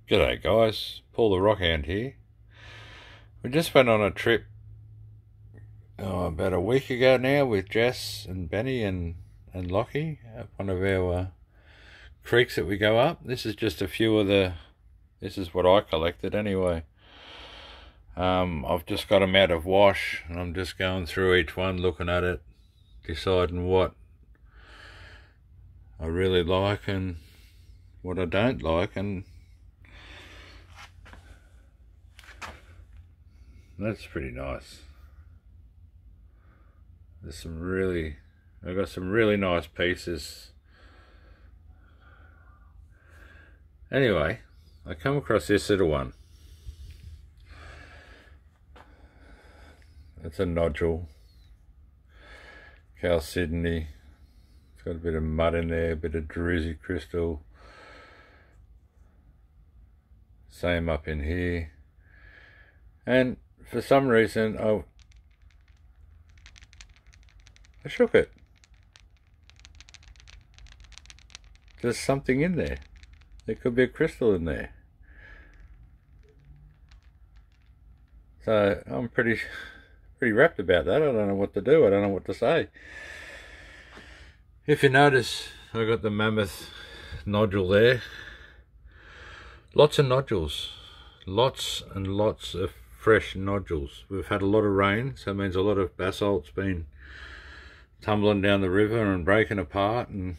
G'day guys, Paul the Rockhound here. We just went on a trip about a week ago now with Jess and Benny and Lockie up one of our creeks that we go up. This is just a few of this is what I collected anyway. I've just got them out of wash and I'm just going through each one, looking at it, deciding what I really like and what I don't like, and that's pretty nice. I've got some really nice pieces. Anyway, I come across this little one. It's a nodule, Chalcedony. It's got a bit of mud in there, a bit of druzy crystal. Same up in here. And for some reason, I shook it. There's something in there. There could be a crystal in there. So I'm pretty wrapped about that. I don't know what to do. I don't know what to say. If you notice, I got the mammoth nodule there. Lots of nodules. Lots and lots of fresh nodules. We've had a lot of rain, so it means a lot of basalt's been tumbling down the river and breaking apart, and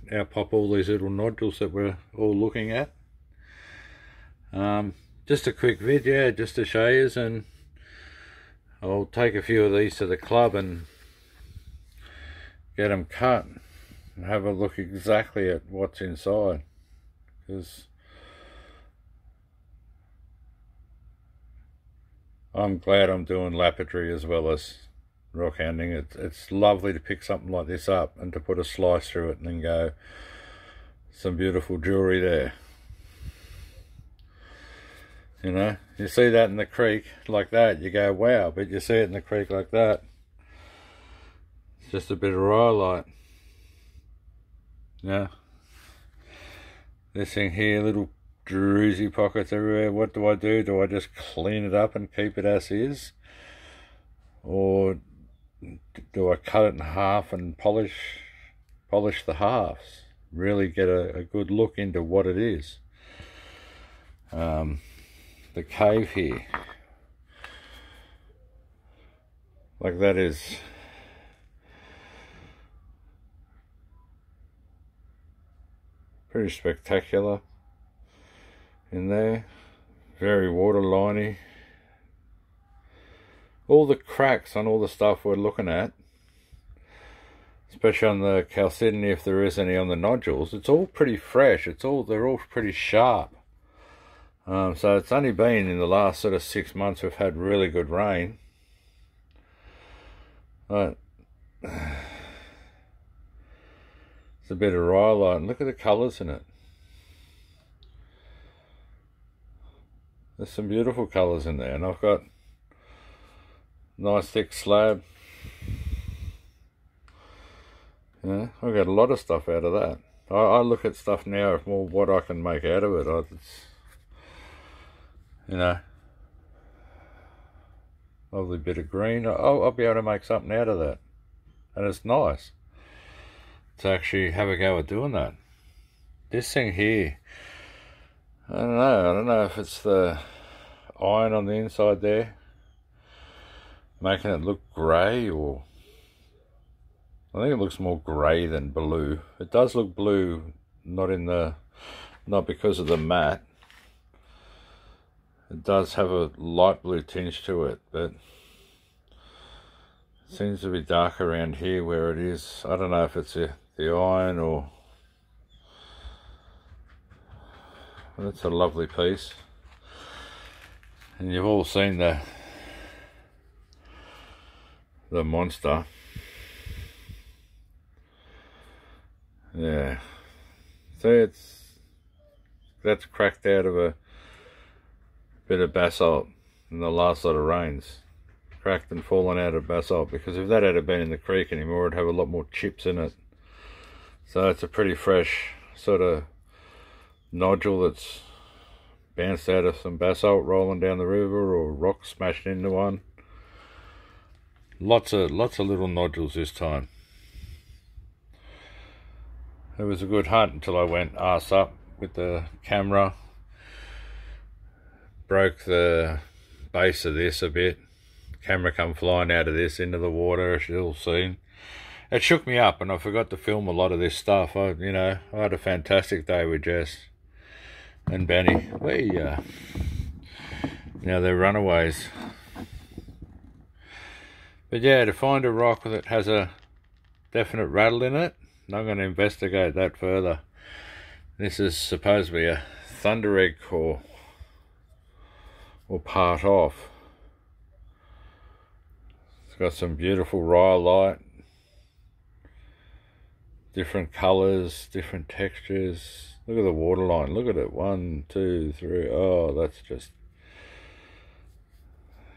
out pop all these little nodules that we're all looking at. Just a quick vid, yeah, just to show you, and I'll take a few of these to the club and get them cut and have a look exactly at what's inside, because I'm glad I'm doing lapidary as well as rockhounding. It's lovely to pick something like this up and to put a slice through it and then go, some beautiful jewelry there. You know, you see that in the creek like that, you go wow, but you see it in the creek like that, it's just a bit of rhyolite. Yeah, this thing here, little druzy pockets everywhere. What do? Do I just clean it up and keep it as is, or do I cut it in half and polish the halves, really get a good look into what it is? The cave here, like that, is pretty spectacular in there. Very waterliney. All the cracks on all the stuff we're looking at, especially on the chalcedony, if there is any on the nodules, it's all pretty fresh. They're all pretty sharp. So it's only been in the last sort of 6 months we've had really good rain. But it's a bit of rhyolite, and look at the colours in it. There's some beautiful colours in there, and I've got nice thick slab. Yeah, I've got a lot of stuff out of that. I look at stuff now more what I can make out of it. It's, you know, lovely bit of green. I'll be able to make something out of that, and it's nice to actually have a go at doing that. This thing here, I don't know if it's the iron on the inside there making it look grey, or I think it looks more grey than blue. It does look blue, not because of the matte. It does have a light blue tinge to it, but it seems to be dark around here where it is. I don't know if it's the iron or... That's a lovely piece. And you've all seen the monster. Yeah. So that's cracked out of a bit of basalt in the last lot of rains. Cracked and fallen out of basalt, because if that had been in the creek anymore, it'd have a lot more chips in it. So it's a pretty fresh sort of nodule that's bounced out of some basalt rolling down the river, or rock smashed into one. Lots of little nodules this time. It was a good hunt until I went arse up with the camera. Broke the base of this a bit. Camera come flying out of this into the water, as you'll see. It shook me up, and I forgot to film a lot of this stuff. I had a fantastic day with Jess and Benny. Now they're runaways. But yeah, to find a rock that has a definite rattle in it, I'm going to investigate that further. This is supposed to be a thunder egg core, or part off. It's got some beautiful rhyolite, different colours, different textures. Look at the waterline, look at it, 1, 2, 3, oh, that's just,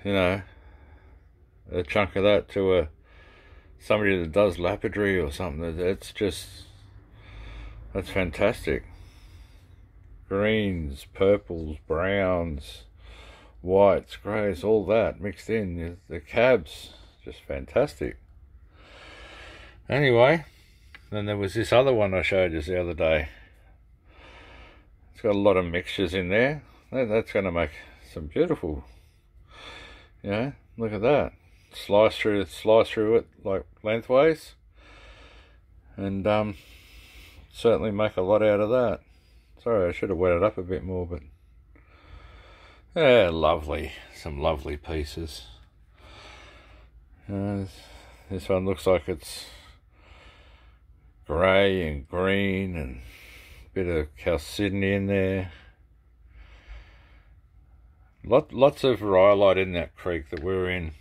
a chunk of that to somebody that does lapidary or something. That's fantastic. Greens, purples, browns, whites, greys, all that mixed in. The cab's just fantastic. Anyway, then there was this other one I showed you the other day. It's got a lot of mixtures in there. That's going to make some beautiful, look at that. Slice through it like lengthways, and certainly make a lot out of that. Sorry, I should have wet it up a bit more, but yeah, lovely, some lovely pieces. This one looks like it's grey and green and a bit of chalcedony in there. Lots of rhyolite in that creek that we're in.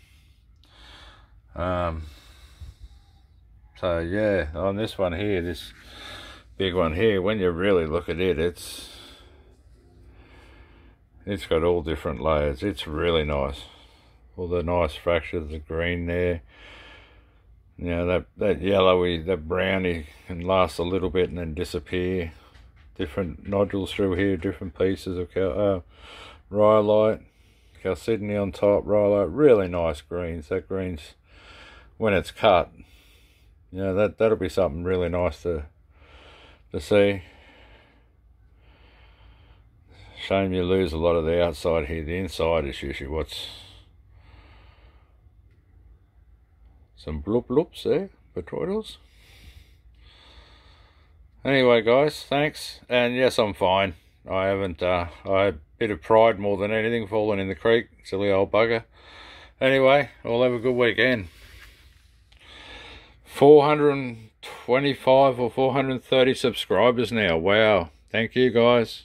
So yeah, on this one here, this big one here, when you really look at it, it's got all different layers. It's really nice. All the nice fractures of green there. That yellowy, that browny can last a little bit and then disappear. Different nodules through here, different pieces of rhyolite, chalcedony on top, rhyolite, really nice greens. That green's, when it's cut, that'll be something really nice to see. Shame you lose a lot of the outside here. The inside is usually what's some bloops there, petroidals. Anyway guys, thanks, and yes, I'm fine. I haven't, I had a bit of pride more than anything, falling in the creek, silly old bugger. Anyway, I'll have a good weekend. 425 or 430 subscribers now, wow, thank you guys.